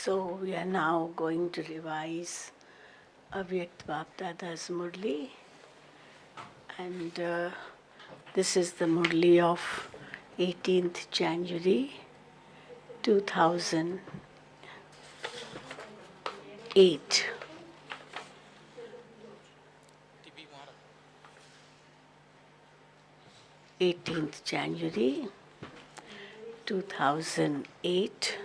So we are now going to revise Avyakt Bapdada's Murli, and this is the Murli of 18th January 2008. 18th January 2008.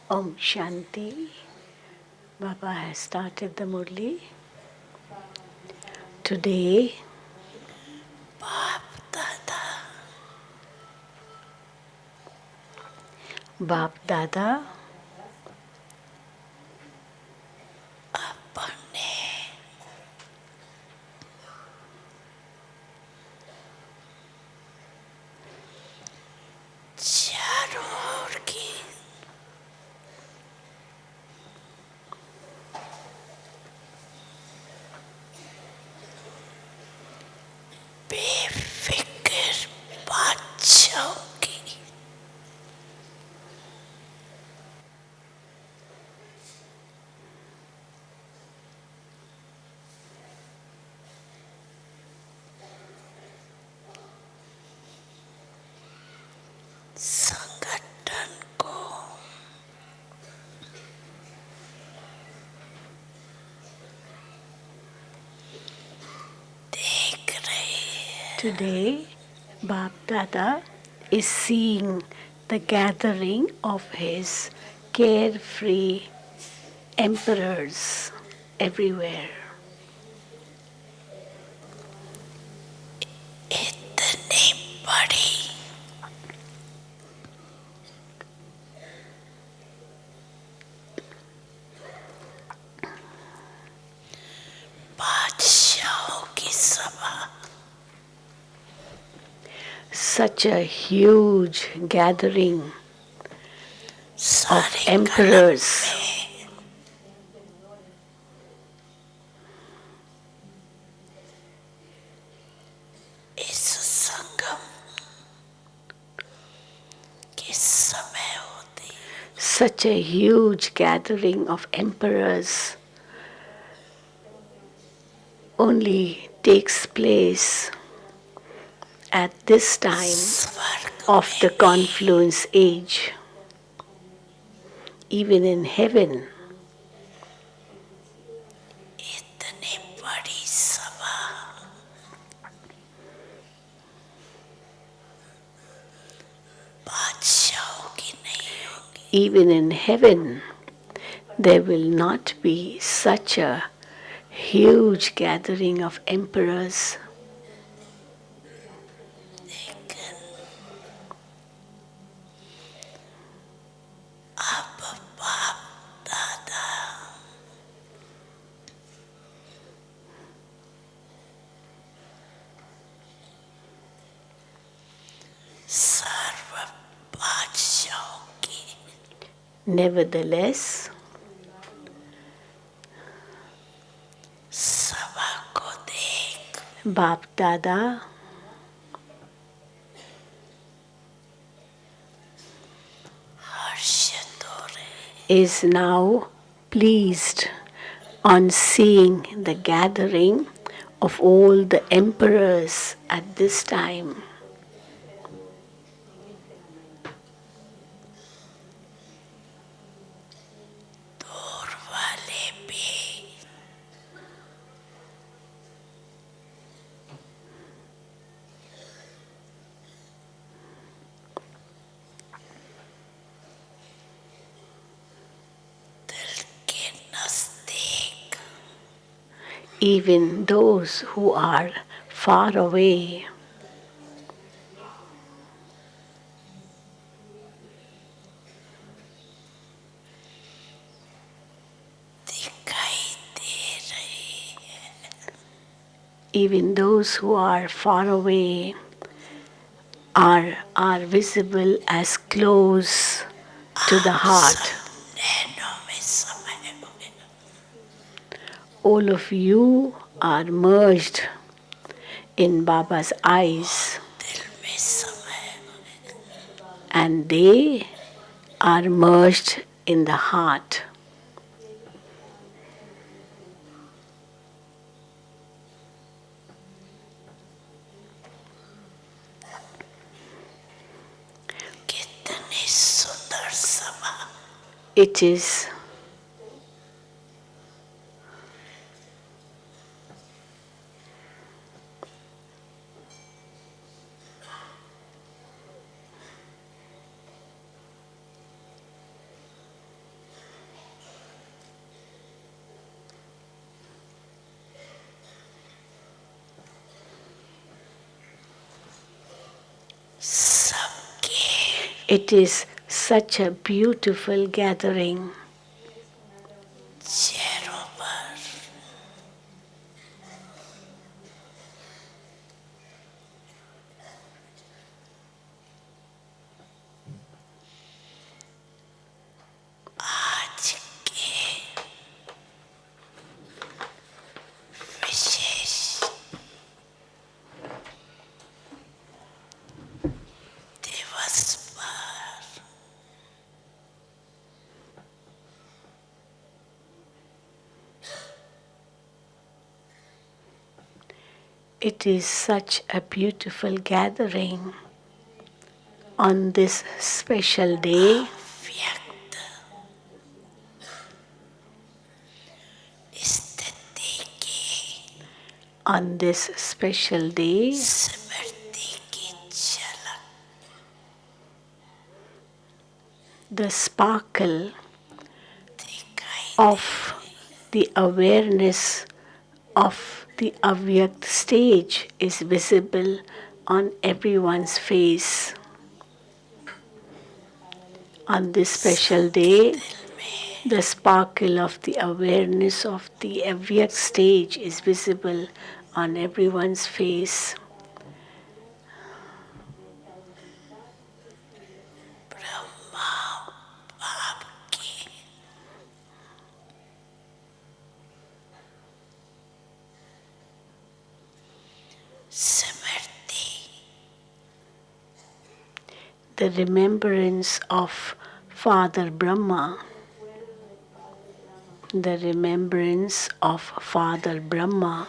Om Shanti. Baba has started the Murli. Today, Bap Dada Today, Bap Dada is seeing the gathering of his carefree emperors everywhere. Such a huge gathering of emperors. Such a huge gathering of emperors only takes place at this time of the confluence age. Even in heaven, even in heaven, there will not be such a huge gathering of emperors. Nevertheless, Bap Dada is now pleased on seeing the gathering of all the emperors at this time. Even those who are far away, even those who are far away are visible as close to the heart. All of you are merged in Baba's eyes, and they are merged in the heart. It is it is such a beautiful gathering. It is such a beautiful gathering on this special day. On this special day, the sparkle of the awareness of the Avyakt stage is visible on everyone's face. On this special day, the sparkle of the awareness of the Avyakt stage is visible on everyone's face. The remembrance of Father Brahma, the remembrance of Father Brahma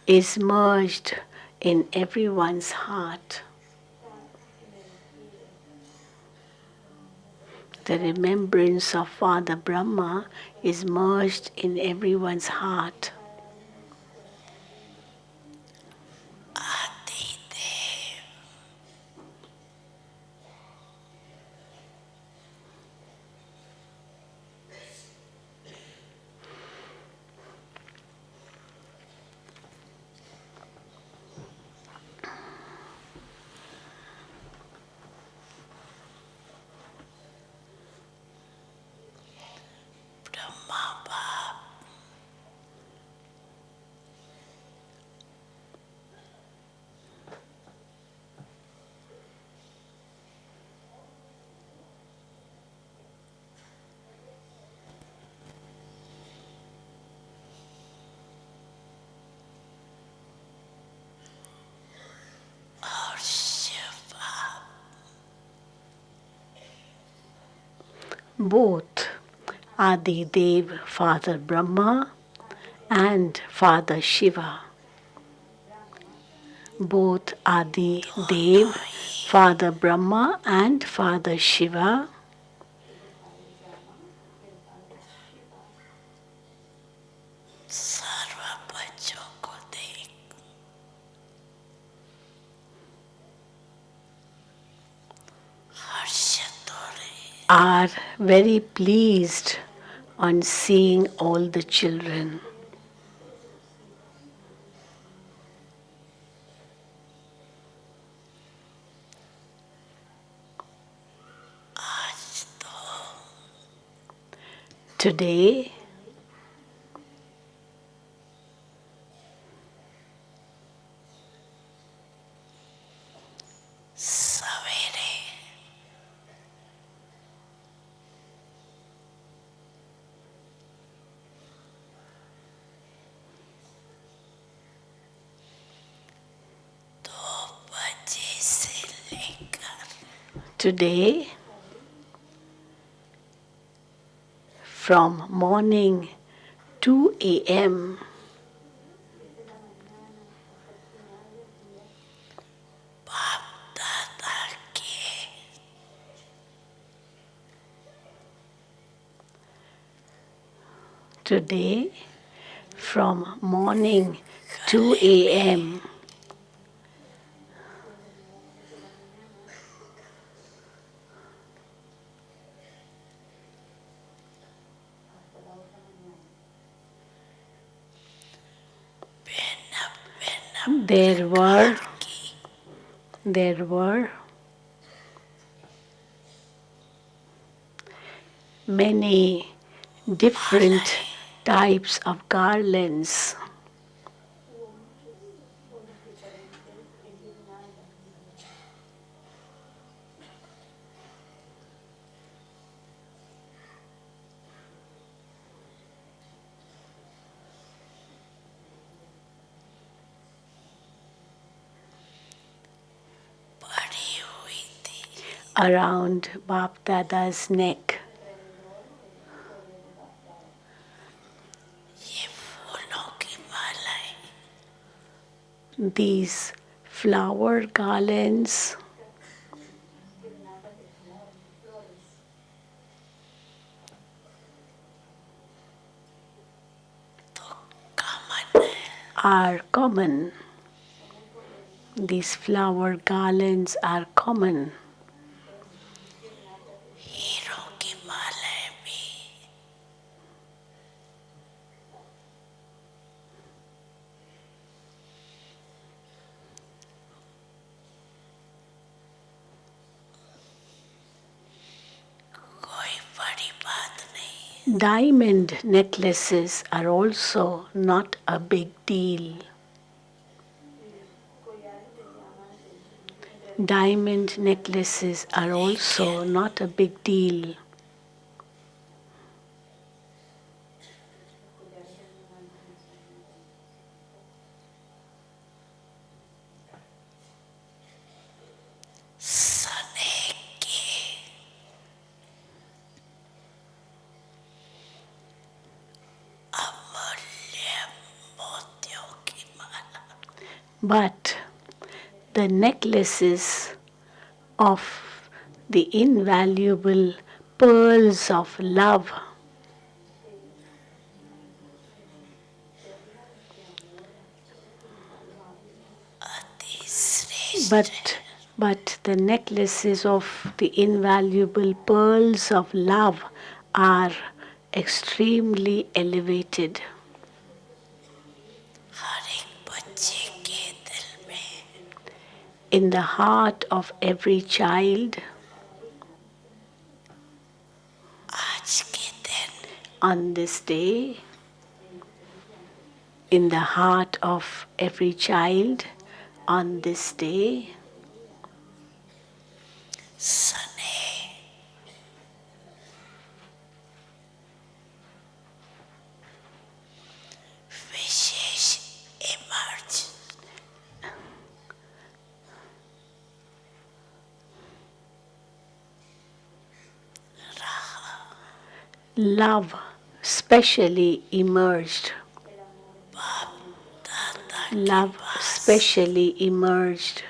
is merged in everyone's heart. The remembrance of Father Brahma is merged in everyone's heart. Both Adi Dev, Father Brahma, and Father Shiva. Both Adi Dev, Father Brahma, and Father Shiva are very pleased on seeing all the children. Today, Today, from morning 2 a.m. Today, from morning 2 a.m. There were many different types of garlands. Around Bap Dada's neck. These flower garlands are common. These flower garlands are common. Diamond necklaces are also not a big deal. Diamond necklaces are also not a big deal. But the necklaces of the invaluable pearls of love but the necklaces of the invaluable pearls of love are extremely elevated. In the heart of every child, on this day, in the heart of every child, on this day, love specially emerged. Love specially emerged.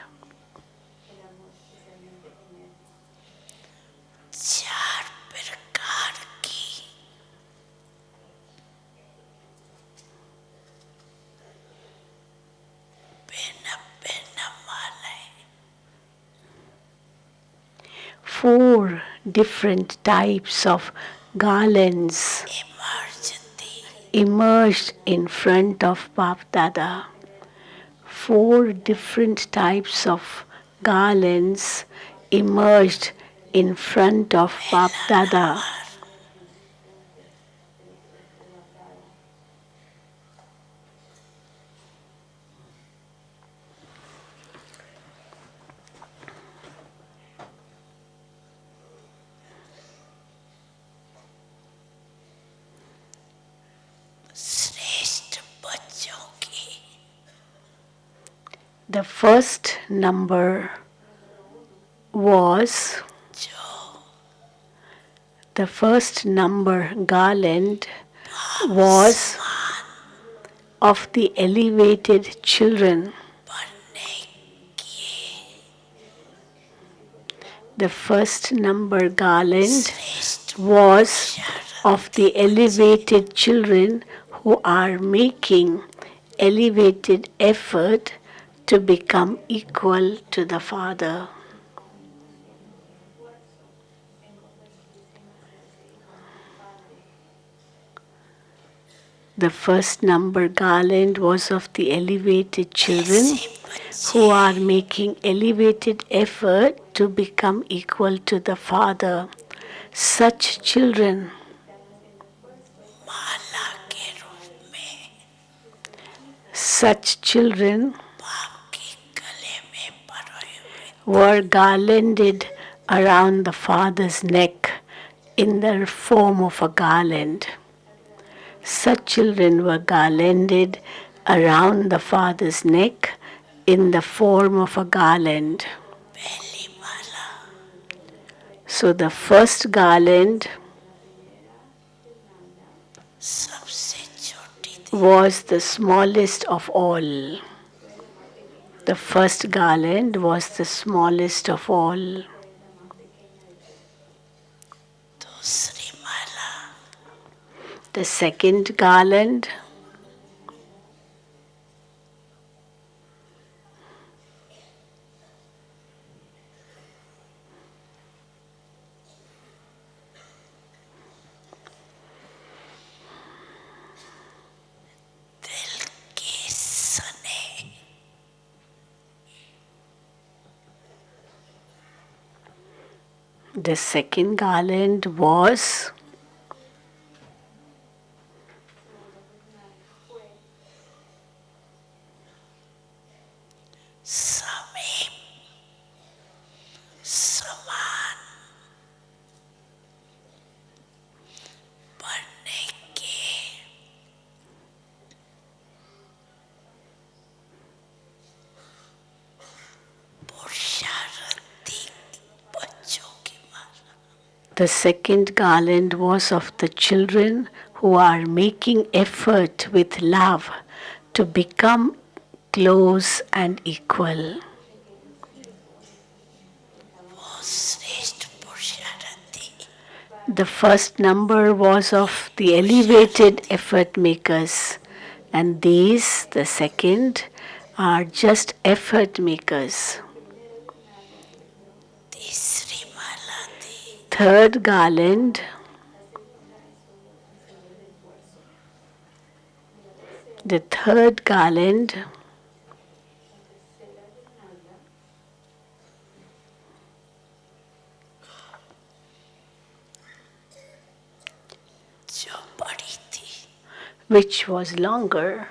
Four different types of garlands emerged in front of Bap Dada. Four different types of garlands emerged in front of Bap Dada. The first number was The first number garland was of the elevated children. The first number garland was of the elevated children who are making elevated effort to become equal to the Father. The first number garland was of the elevated children who are making elevated effort to become equal to the Father. Such children were garlanded around the Father's neck in the form of a garland. Such children were garlanded around the Father's neck in the form of a garland. So the first garland was the smallest of all. The first garland was the smallest of all. The second garland was the second garland was of the children who are making effort with love to become close and equal. The first number was of the elevated effort makers, and these, the second, are just effort makers. Third garland the third garland which was longer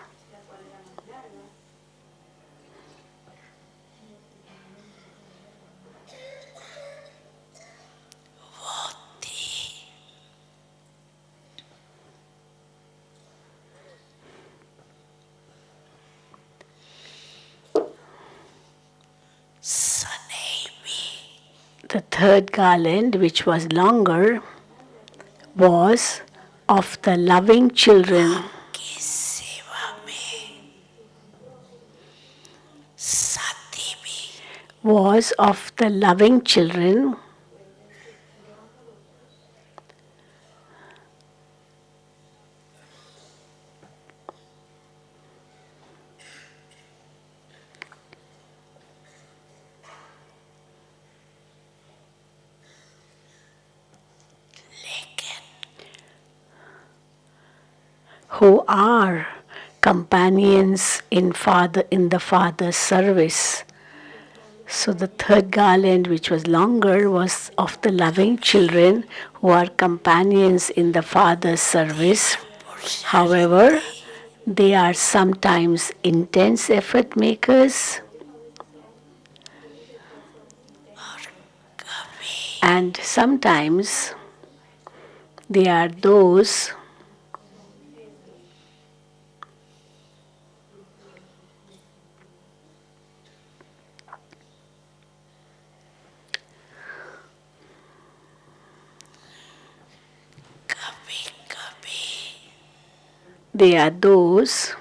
the third garland, which was longer, was of the loving children. Was of the loving children who are companions in the Father's service. So the third garland, which was longer, was of the loving children who are companions in the Father's service. However, they are sometimes intense effort makers and sometimes they are those they are those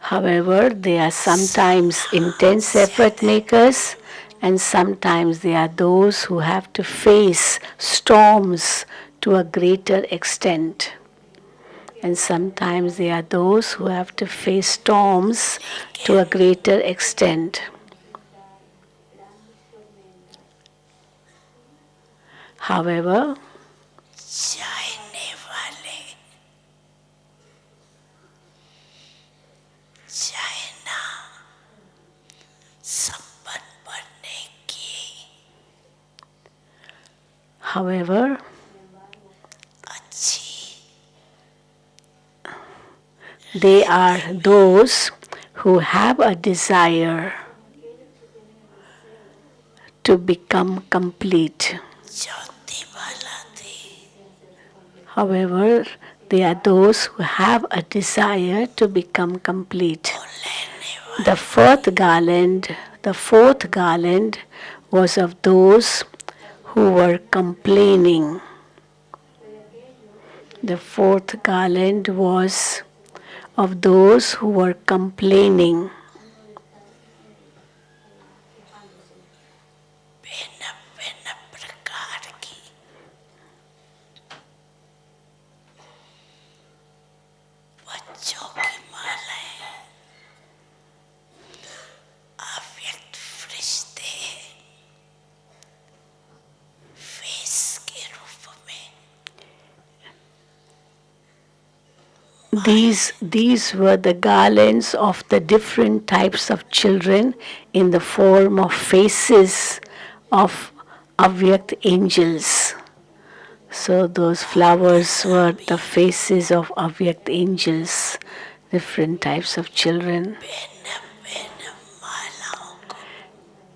however, they are sometimes intense effort makers, and sometimes they are those who have to face storms to a greater extent. And sometimes they are those who have to face storms to a greater extent. However, however, they are those who have a desire to become complete. However, they are those who have a desire to become complete. The fourth garland was of those who were complaining. The fourth garland was of those who were complaining. These were the garlands of the different types of children in the form of faces of Avyakt angels. So those flowers were the faces of Avyakt angels, different types of children.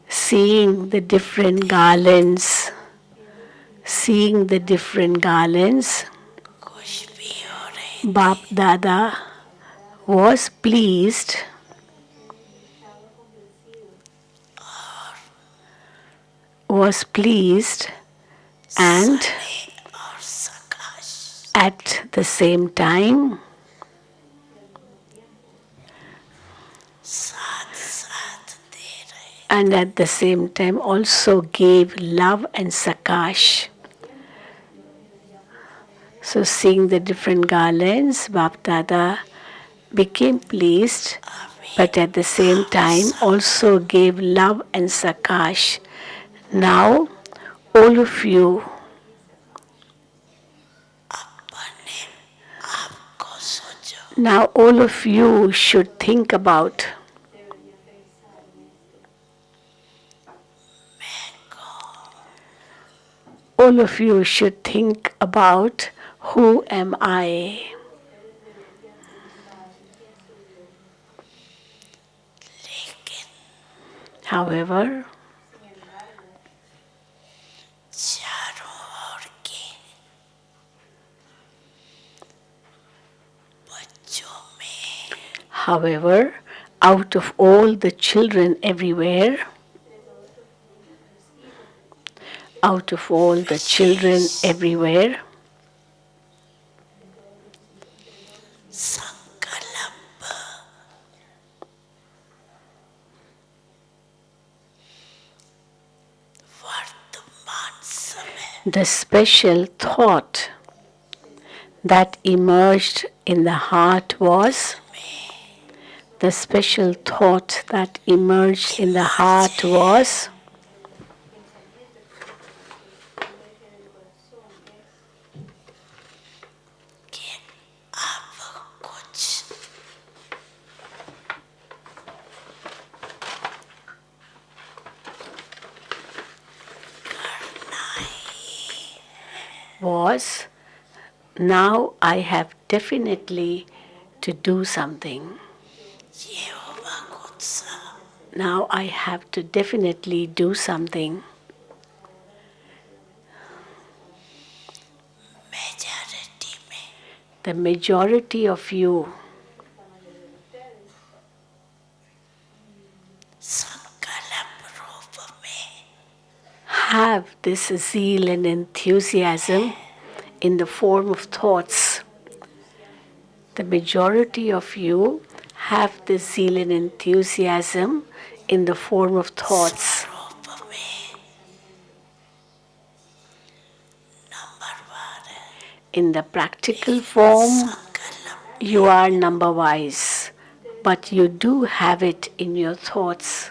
Seeing the different garlands, Bap Dada was pleased and at the same time also gave love and sakash. So seeing the different garlands, Bap Dada became pleased, but at the same time also gave love and sakash. Now all of you should think about who am I? However, out of all the children everywhere, the special thought that emerged in the heart was now I have definitely to do something. Now I have to definitely do something. The majority of you have this zeal and enthusiasm in the form of thoughts. The majority of you have this zeal and enthusiasm in the form of thoughts. In the practical form, you are number wise, but you do have it in your thoughts.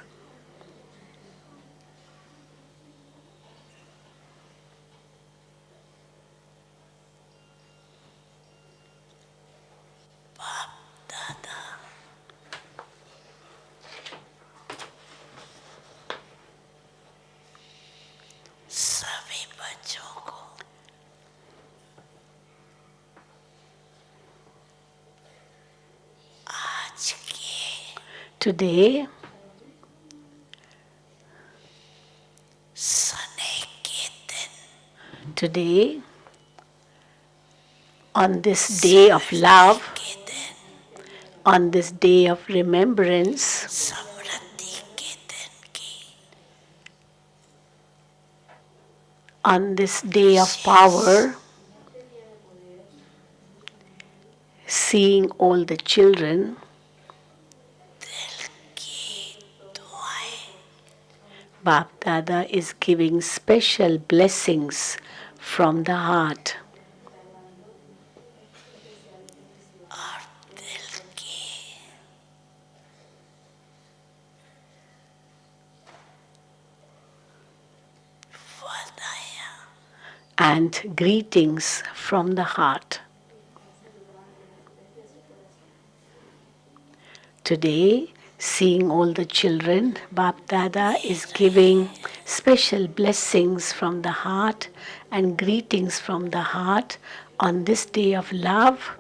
Today, on this day of love, on this day of remembrance, on this day of power, seeing all the children, Bap Dada is giving special blessings from the heart. And greetings from the heart. Today, seeing all the children, Bap Dada is giving special blessings from the heart and greetings from the heart on this day of love,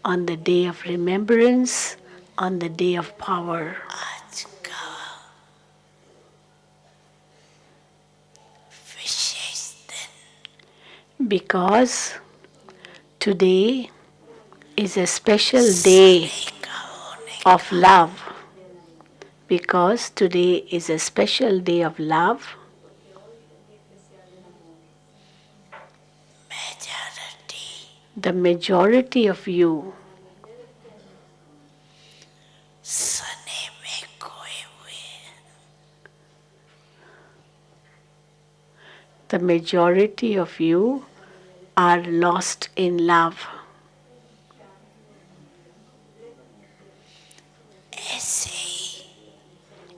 on the day of remembrance, on the day of power. Because today is a special day of love. Because today is a special day of love, the majority of you the majority of you are lost in love.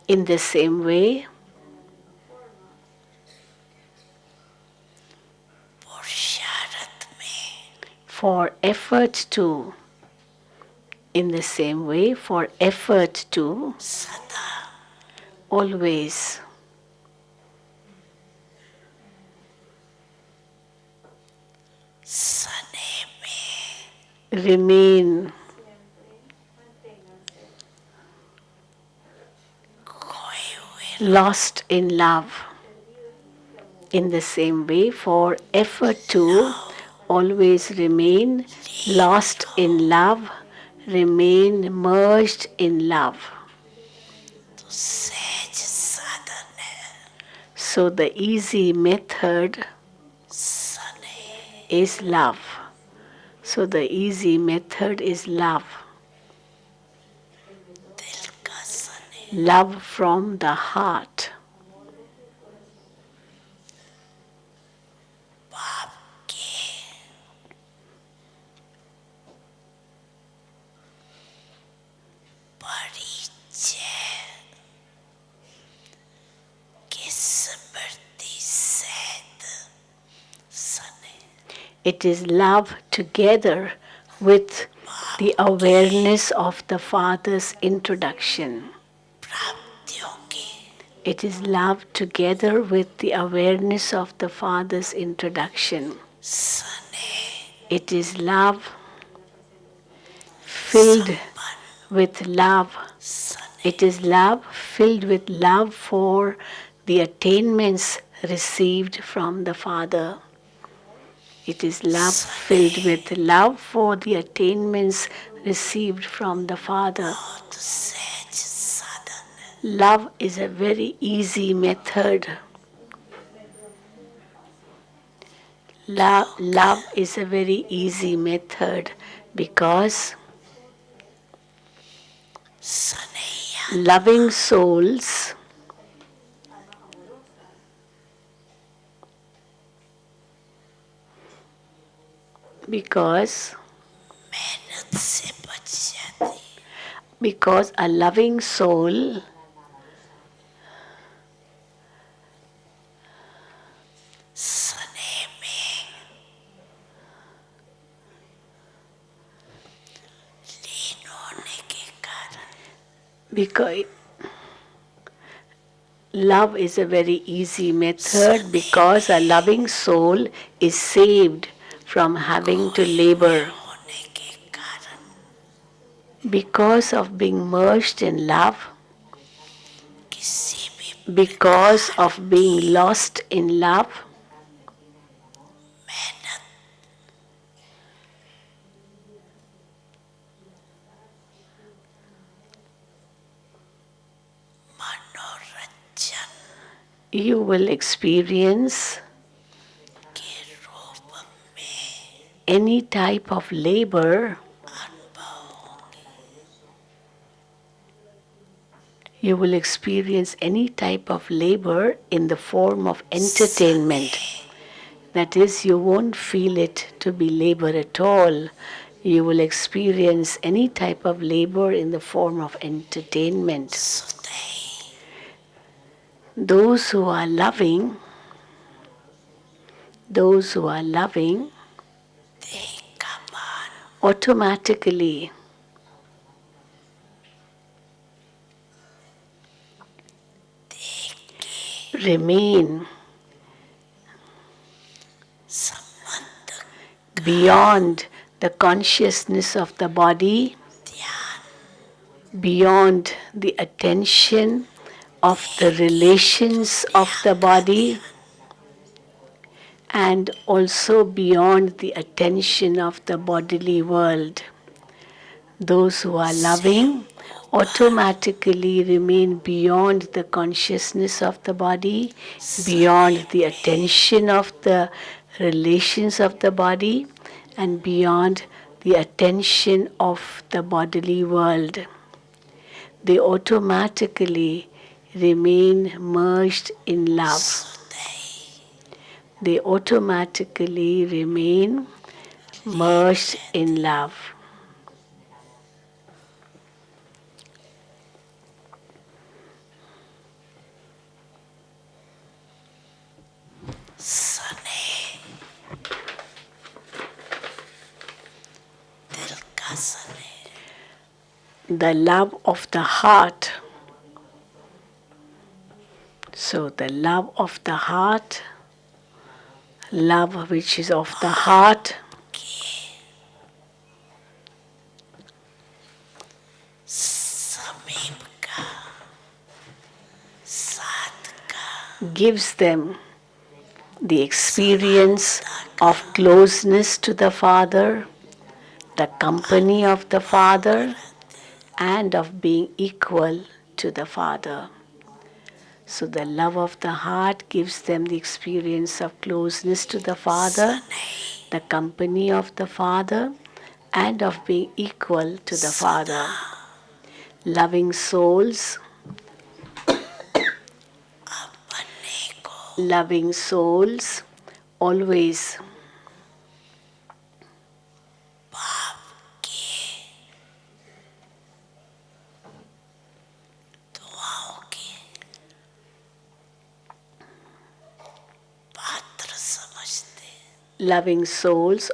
In the same way, for effort to, in the same way, for effort to, always, remain lost in love. In the same way, for effort to always remain lost in love, remain merged in love. So the easy method is love. So the easy method is love. Love from the heart. It is love together with the awareness of the Father's introduction. It is love together with the awareness of the Father's introduction. It is love filled with love. It is love filled with love for the attainments received from the Father. It is love filled with love for the attainments received from the Father. Love is a very easy method. Love is a very easy method because loving souls because a loving soul because love is a very easy method because a loving soul is saved from having to labor. Because of being merged in love, because of being lost in love, you will experience any type of labor. You will experience any type of labor in the form of entertainment. That is, you won't feel it to be labor at all. You will experience any type of labor in the form of entertainment. Those who are loving, automatically remain beyond the consciousness of the body, beyond the attention of the relations of the body, and also beyond the attention of the bodily world. Those who are loving automatically remain beyond the consciousness of the body, beyond the attention of the relations of the body, and beyond the attention of the bodily world. They automatically remain merged in love. They automatically remain merged in love. The love of the heart. So the love of the heart, love which is of the heart, gives them the experience of closeness to the Father, the company of the Father, and of being equal to the Father. So the love of the heart gives them the experience of closeness to the Father, the company of the Father, and of being equal to the Father. Loving souls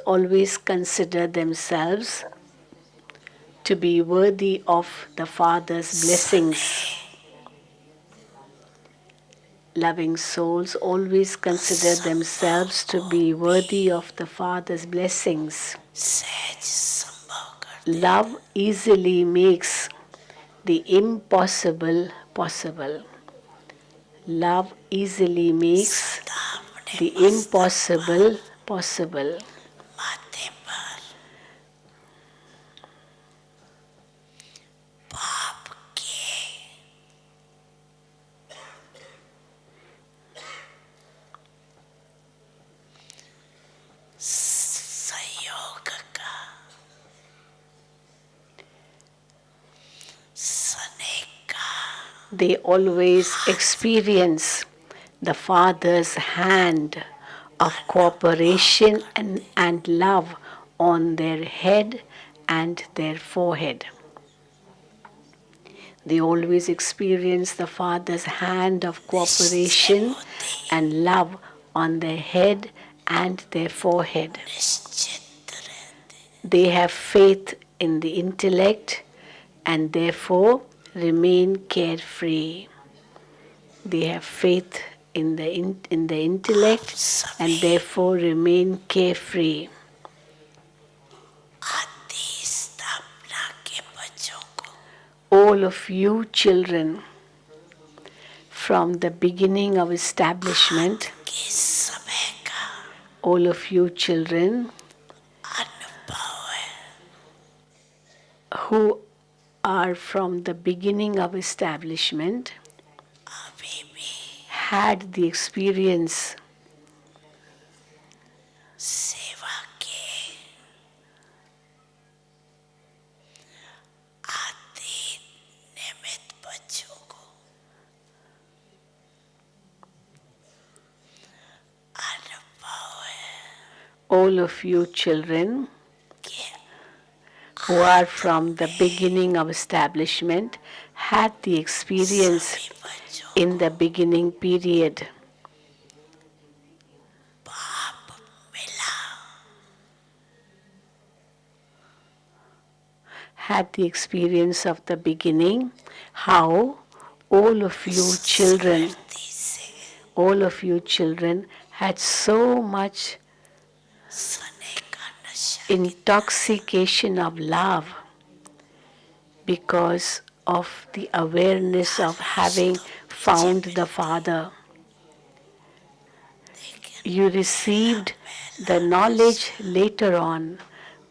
always consider themselves to be worthy of the Father's blessings. Loving souls always consider themselves to be worthy of the Father's blessings. Love easily makes the impossible possible. Love easily makes the impossible possible. they always experience the Father's hand of cooperation and love on their head and their forehead. They always experience the Father's hand of cooperation and love on their head and their forehead. They have faith in the intellect and therefore remain carefree. They have faith in the intellect and therefore remain carefree. All of you children, from the beginning of establishment, all of you children who are from the beginning of establishment had the experience all of you children who are from the beginning of establishment had the experience in the beginning period. Had the experience of the beginning, how all of you children had so much intoxication of love because of the awareness of having found the Father. You received the knowledge later on,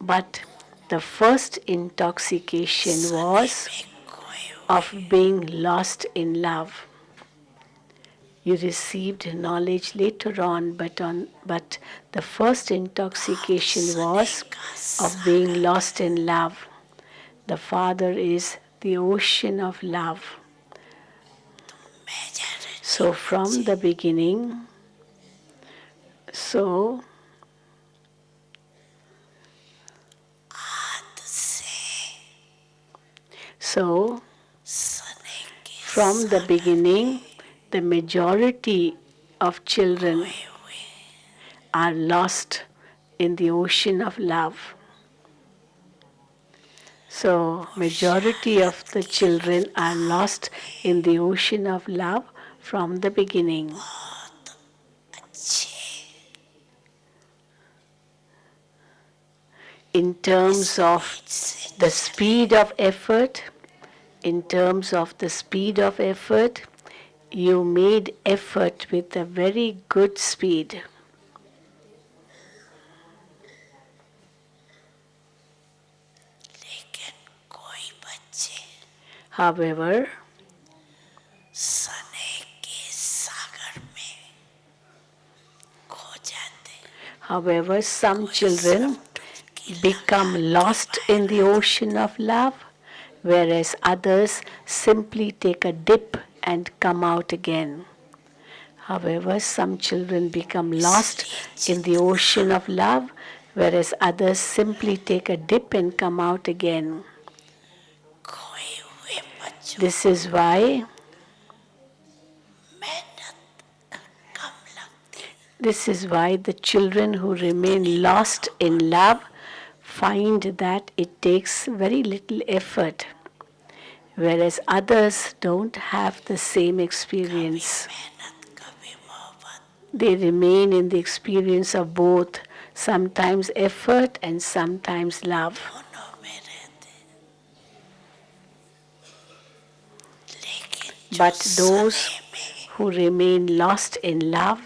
but the first intoxication was of being lost in love. You received knowledge later on, but the first intoxication was of being lost in love. The Father is the ocean of love. So from the beginning, so from the beginning, the majority of children are lost in the ocean of love. So majority of the children are lost in the ocean of love from the beginning. In terms of the speed of effort, you made effort with a very good speed. However, some children become lost in the ocean of love, whereas others simply take a dip and come out again. However, some children become lost in the ocean of love, whereas others simply take a dip and come out again. This is why the children who remain lost in love find that it takes very little effort, whereas others don't have the same experience. They remain in the experience of both, sometimes effort and sometimes love. But those who remain lost in love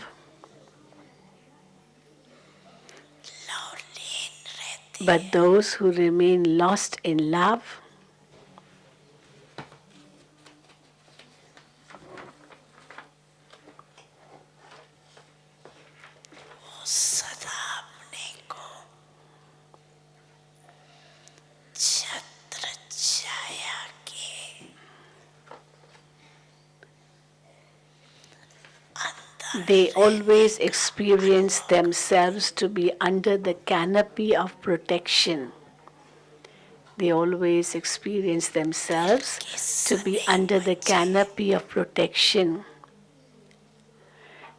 They always experience themselves to be under the canopy of protection. They always experience themselves to be under the canopy of protection.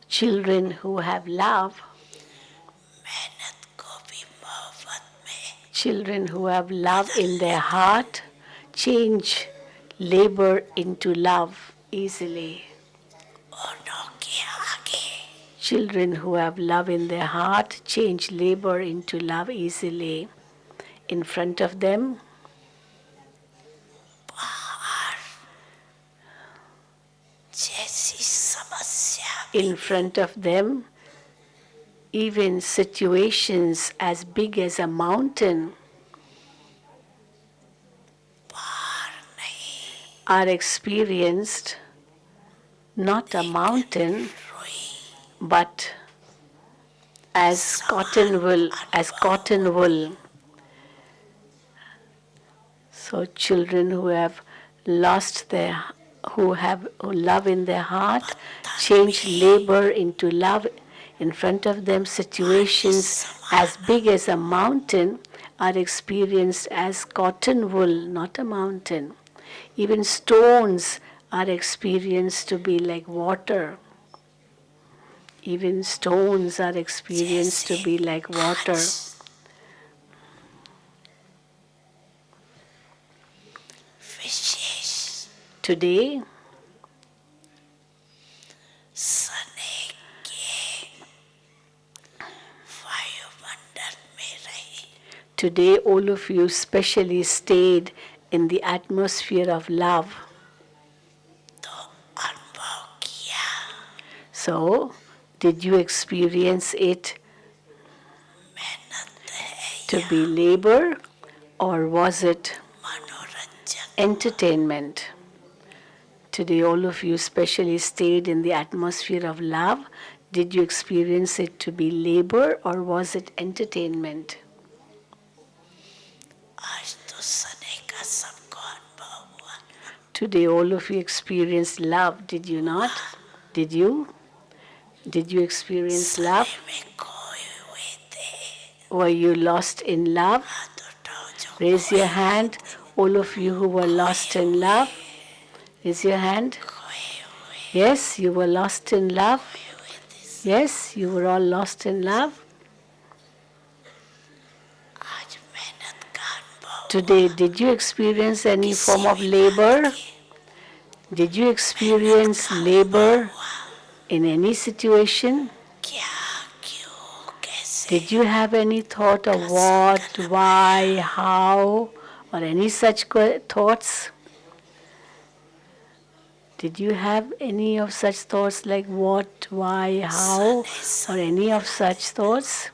Children who have love, children who have love in their heart, change labor into love easily. Children who have love in their heart change labor into love easily. In front of them, in front of them, even situations as big as a mountain are experienced, not a mountain, but as cotton wool, as cotton wool. So children who have lost their, who have love in their heart, change labor into love. In front of them, situations as big as a mountain are experienced as cotton wool, not a mountain. Even stones are experienced to be like water. Even stones are experienced to be like water. Today, today all of you specially stayed in the atmosphere of love. So, did you experience it to be labor, or was it entertainment? Today all of you specially stayed in the atmosphere of love. Did you experience it to be labor, or was it entertainment? Today all of you experienced love, did you not? Did you? Did you experience love? Were you lost in love? Raise your hand, all of you who were lost in love. Raise your hand. Yes, you were lost in love. Yes, you were all lost in love. Today, did you experience any form of labor? Did you experience labor in any situation? Did you have any thought of what, why, how, or any such thoughts? Did you have any of such thoughts like what, why, how, or any of such thoughts?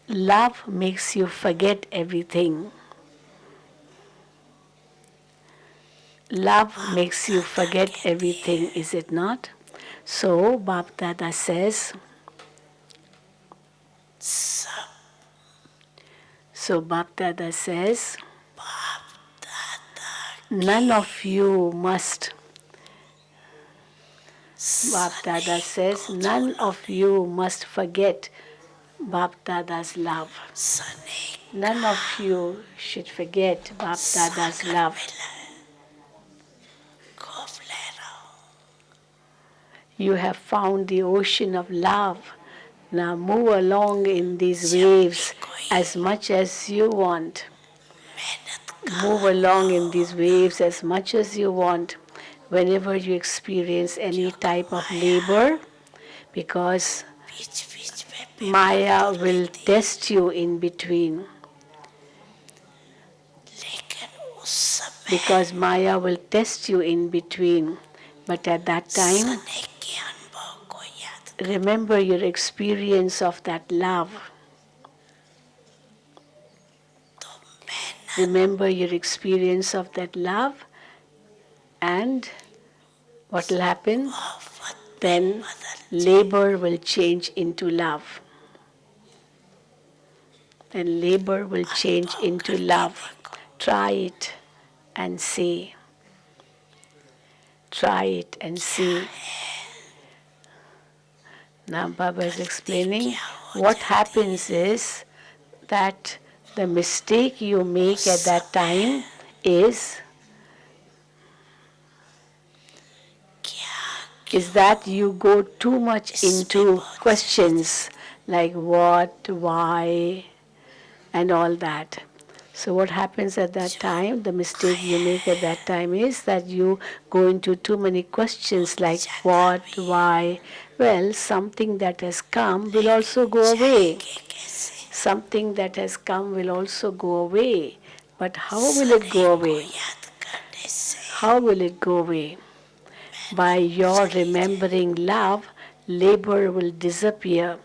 Love makes you forget everything. Love makes you forget everything, is it not? So, Bap Dada says, none of you must, Bap Dada says, none of you must forget Bap Dada's love. None of you should forget Bap Dada's love. You have found the ocean of love. Now move along in these waves as much as you want. Move along in these waves as much as you want whenever you experience any type of labor, because Maya will test you in between. Because Maya will test you in between. But at that time, remember your experience of that love. Remember your experience of that love, and what will happen? Then labor will change into love. Then labor will change into love. Try it and see. Try it and see. Now Baba is explaining what happens is that the mistake you make at that time is that you go too much into questions like what, why, and all that. So what happens at that time, the mistake you make at that time is that you go into too many questions like what, why. Well, something that has come will also go away. Something that has come will also go away. But how will it go away? How will it go away? By your remembering love, labor will disappear,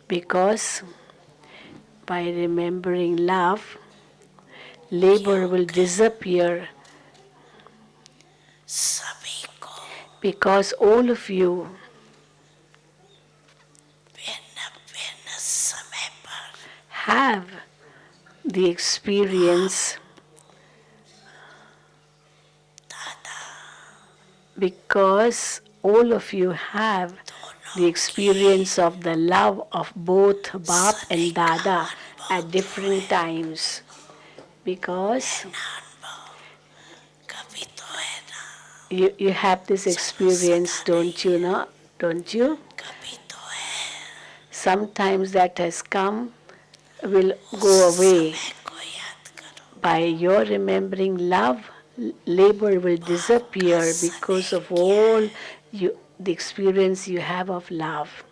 because by remembering love, labor will disappear, because all of you have the experience, because all of you have the experience of the love of both Bap and Dada at different times. Because you have this experience, don't you know? Don't you? Sometimes that has come will go away. By your remembering love, labor will disappear because of all the experience you have of love.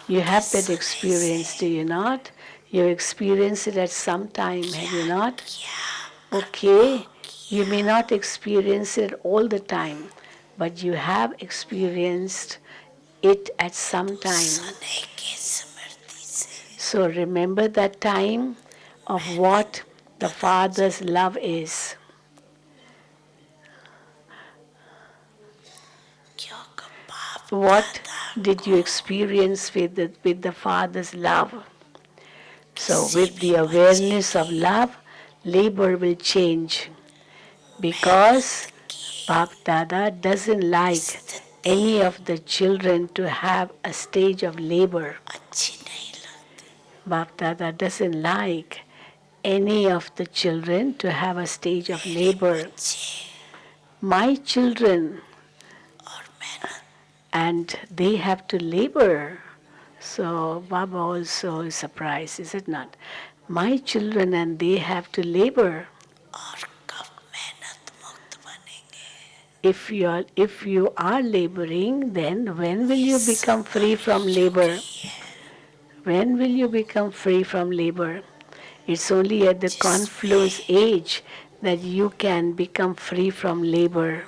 You have that experience, do you not? You experience it at some time, have you not? Okay, you may not experience it all the time, but you have experienced it at some time. So remember that time of what the Father's love is. What did you experience with the Father's love? So with the awareness of love, labor will change, because Bap Dada doesn't like any of the children to have a stage of labor. Bap Dada doesn't like any of the children to have a stage of labor. My children, and they have to labor. So Baba also is surprised, is it not? My children and they have to labor. If you are laboring, then when will you become free from labor? When will you become free from labor? It's only at the confluence age that you can become free from labor.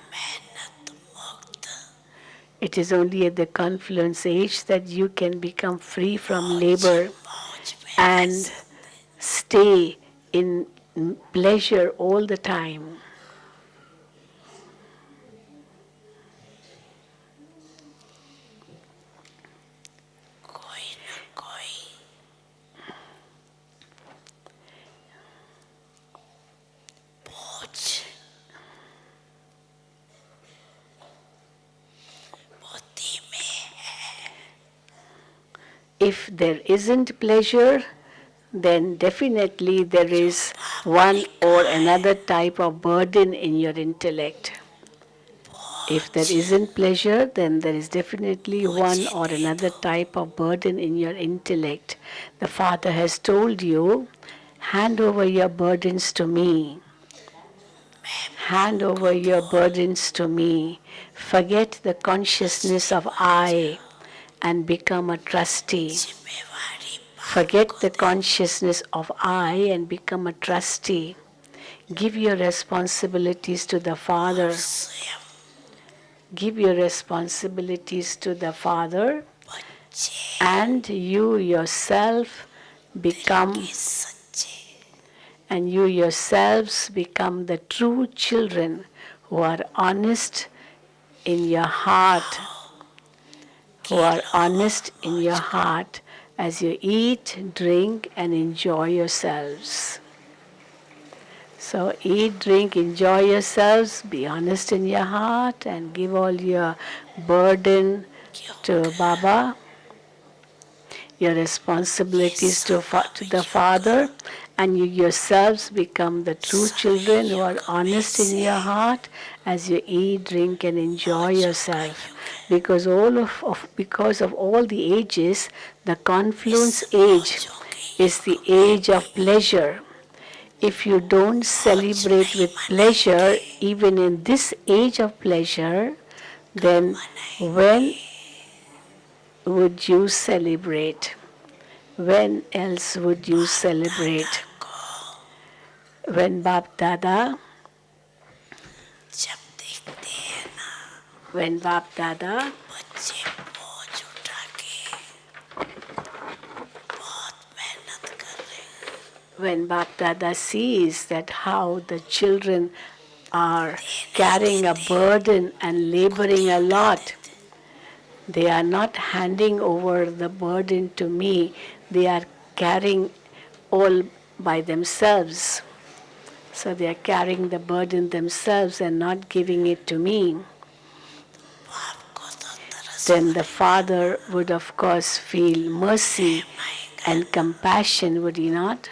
It is only at the confluence age that you can become free from labor and stay in pleasure all the time. If there isn't pleasure, then definitely there is one or another type of burden in your intellect. If there isn't pleasure, then there is definitely one or another type of burden in your intellect. The Father has told you, hand over your burdens to me. Hand over your burdens to me. Forget the consciousness of I and become a trustee. Forget the consciousness of I and become a trustee. Give your responsibilities to the Father. Give your responsibilities to the Father, and you yourselves become the true children who are honest in your heart, as you eat, drink, and enjoy yourselves. So eat, drink, enjoy yourselves, be honest in your heart, and give all your burden to Baba. your responsibilities to the Father, and you yourselves become the true children who are honest in your heart as you eat, drink, and enjoy yourself. Because because of all the ages, the confluence age is the age of pleasure. If you don't celebrate with pleasure, even in this age of pleasure, then when would you celebrate? When else would you celebrate? When Bap Dada, when Bap Dada when Bap Dada sees that how the children are carrying a burden and laboring a lot, they are not handing over the burden to me, they are carrying all by themselves. So they are carrying the burden themselves and not giving it to me. Then the Father would of course feel mercy and compassion, would he not?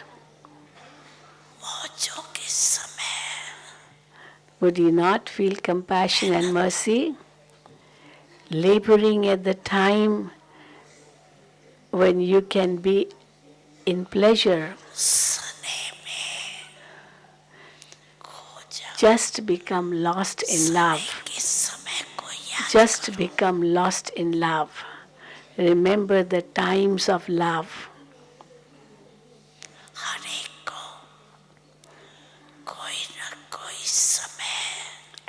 Would he not feel compassion and mercy? Laboring at the time when you can be in pleasure. Just become lost in love. Just become lost in love. Remember the times of love.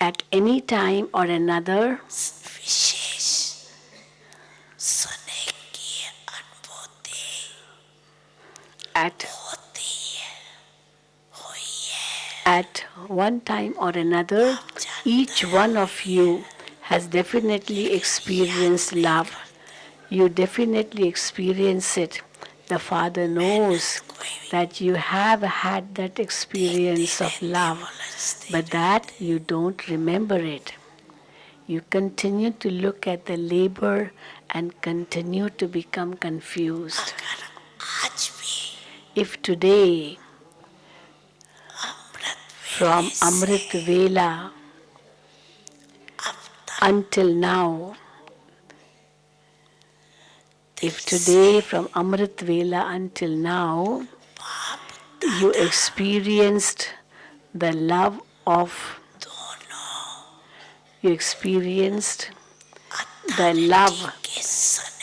At any time or another, at one time or another, each one of you has definitely experienced love. You definitely experience it. The Father knows that you have had that experience of love, but that you don't remember it. You continue to look at the labor and continue to become confused. If today, from Amrit Vela until now, if today from Amrit Vela until now, you experienced the love of, you experienced the love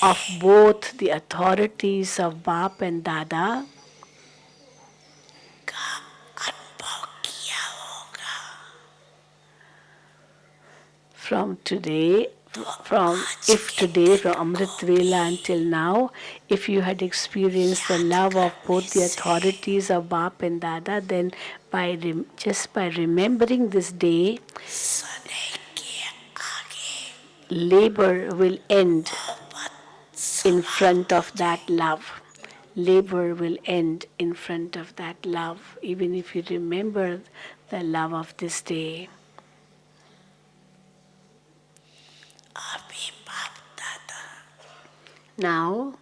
of both the authorities of Bap and Dada, from today, from Amrit Vela until now, if you had experienced the love of both the authorities of Bap and Dada, then just by remembering this day, labor will end in front of that love. Labor will end in front of that love, even if you remember the love of this day. Now,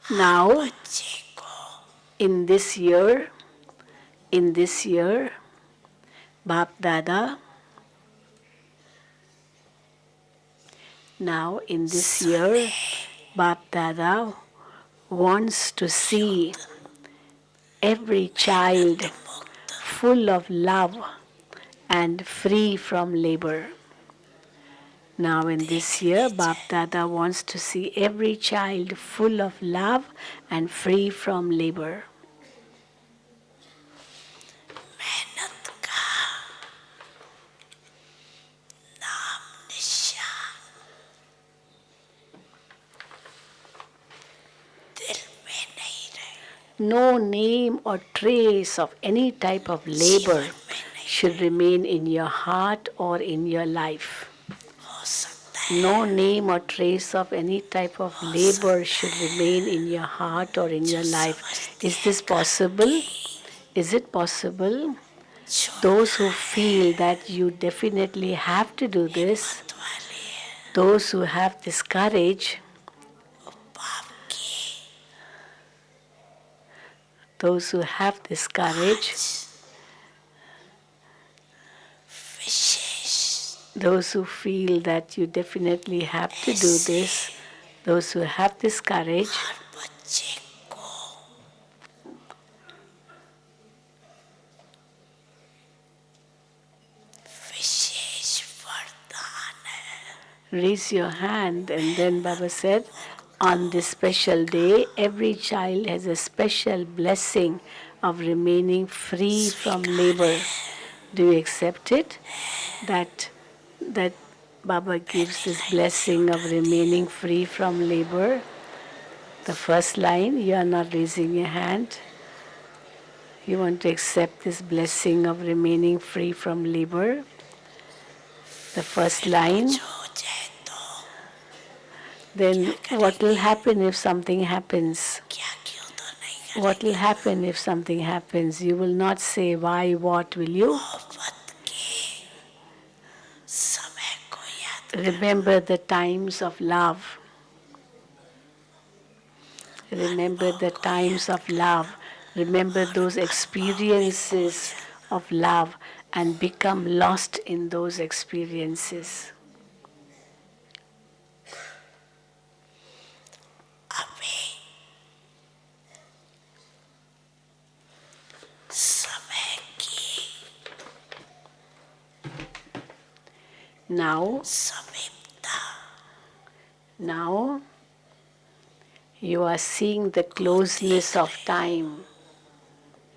now, in this year, Bap Dada, now in this year, Bap Dada wants to see every child full of love and free from labor. Now in this year, Bap Dada wants to see every child full of love and free from labor. No name or trace of any type of labor should remain in your heart or in your life. No name or trace of any type of labor should remain in your heart or in your life. Is this possible? Is it possible? Those who feel that you definitely have to do this, those who have this courage, those who have this courage, those who feel that you definitely have to do this, those who have this courage, raise your hand. And then Baba said, on this special day, every child has a special blessing of remaining free from labor. Do you accept it? That Baba gives this blessing of remaining free from labor. The first line, you are not raising your hand. You want to accept this blessing of remaining free from labor. The first line. Then what will happen if something happens? What will happen if something happens? You will not say why, what, will you? Remember the times of love. Remember the times of love. Remember those experiences of love and become lost in those experiences. Now you are seeing the closeness of time.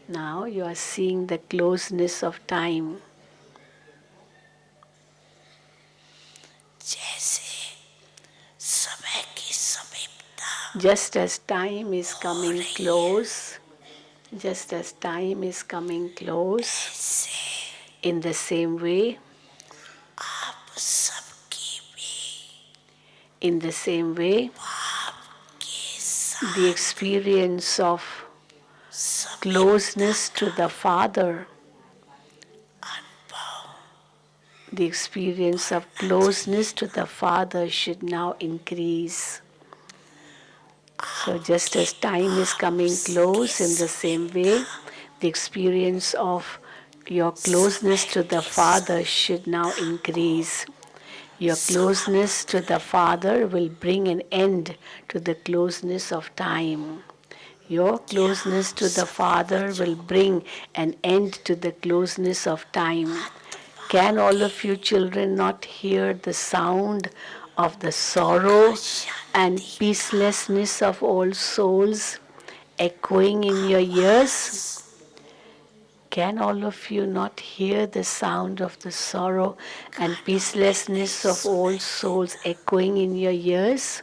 Now you are seeing the closeness of time. Just as time is coming close, just as time is coming close, in the same way, the experience of closeness to the Father, the experience of closeness to the Father should now increase. So just as time is coming close, in the same way, the experience of your closeness to the Father should now increase. Your closeness to the Father will bring an end to the closeness of time. Your closeness to the Father will bring an end to the closeness of time. Can all of you children not hear the sound of the sorrow and peacelessness of all souls echoing in your ears? Can all of you not hear the sound of the sorrow and peacelessness of all souls echoing in your ears?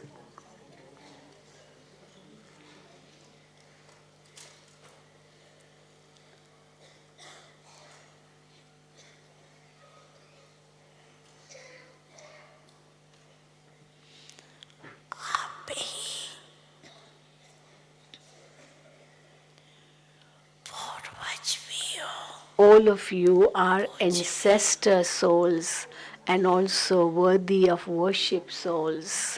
All of you are ancestor souls and also worthy of worship souls.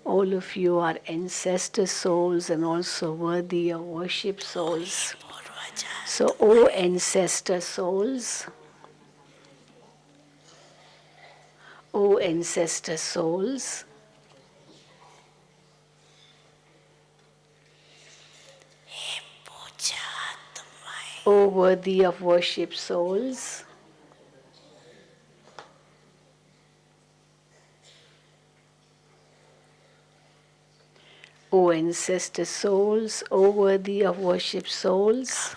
All of you are ancestor souls and also worthy of worship souls. So, O ancestor souls, O ancestor souls, O worthy of worship souls, O ancestor souls, O worthy of worship souls,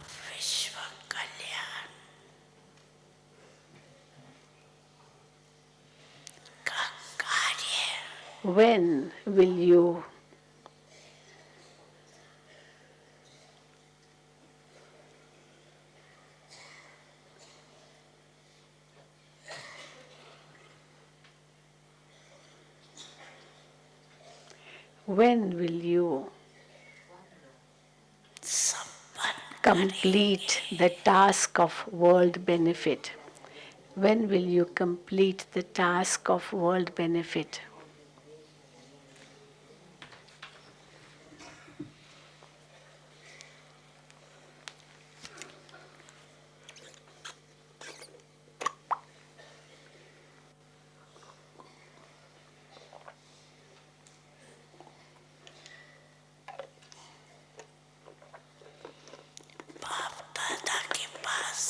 when will you complete the task of world benefit? When will you complete the task of world benefit? बाप दादा के पास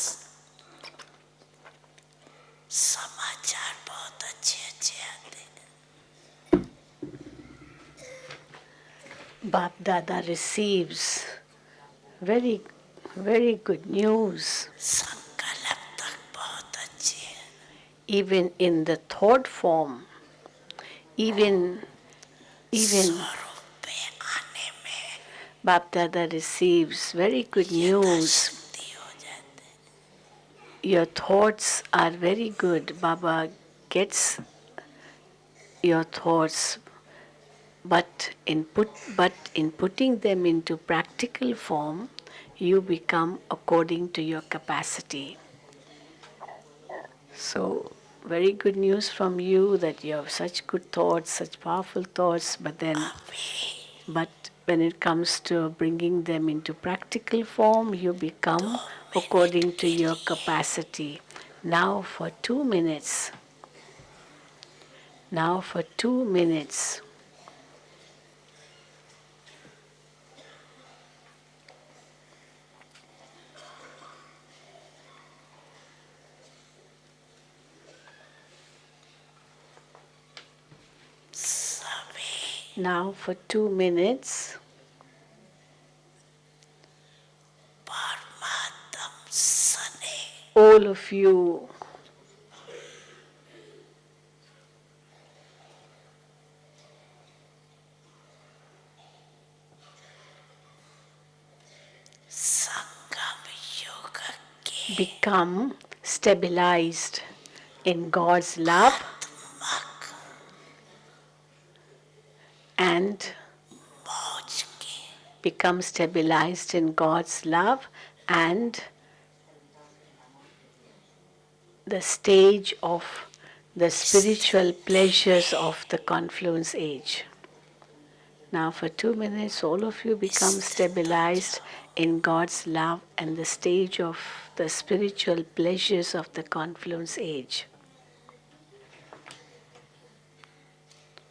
समाचार बहुत अच्छे अच्छे आते हैं. Bap Dada receives very, very good news. संकल्प तक बहुत अच्छे हैं. Even in the thought form, even स्वरूप पे आने में Bap Dada receives very good news. यथाशक्ति हो जाते हैं. Your thoughts are very good. Baba gets your thoughts, but in putting them into practical form, you become according to your capacity. So, very good news from you that you have such good thoughts, such powerful thoughts, but when it comes to bringing them into practical form, you become according to your capacity. Now for 2 minutes. Now for 2 minutes. Now for 2 minutes. परमात्म सने All of you संगम योग के become stabilized in God's love आत्मक and मौज के become stabilized in God's love and the stage of the spiritual pleasures of the confluence age. Now for 2 minutes, all of you become stabilized in God's love and the stage of the spiritual pleasures of the confluence age.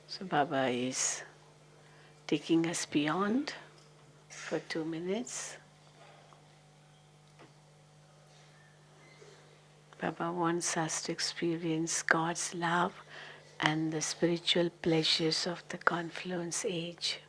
So Baba is taking us beyond for 2 minutes. Baba wants us to experience God's love and the spiritual pleasures of the confluence age.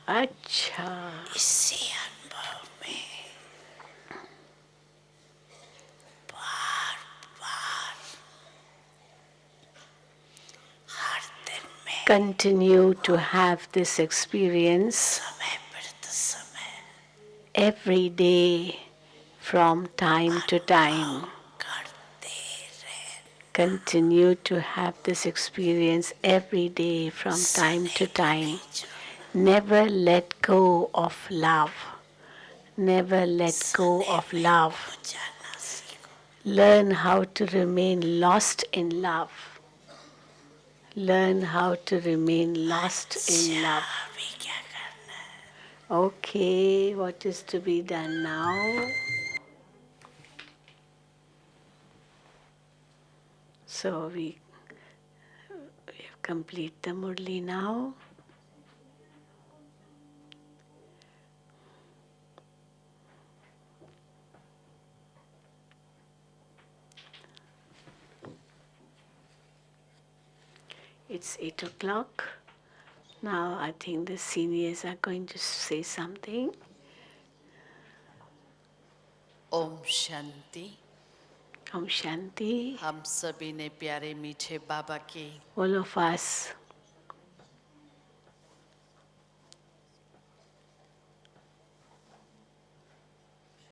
अच्छा इसी अनुभव में बार बार हर दिन में continue to have this experience समय प्रति समय every day from time to time. करते रहे. Continue to have this experience every day from time to time. Never let go of love. Never let go सने of में love. खो जाना सीखो. Learn how to remain lost in love. Learn how to remain lost in अच्छा, love. अभी क्या करना है? Okay, what is to be done now? So we have complete the Murli now. It's 8 o'clock. Now I think the seniors are going to say something. Om Shanti. Om Shanti. हम सभी ने प्यारे मीठे बाबा की All of us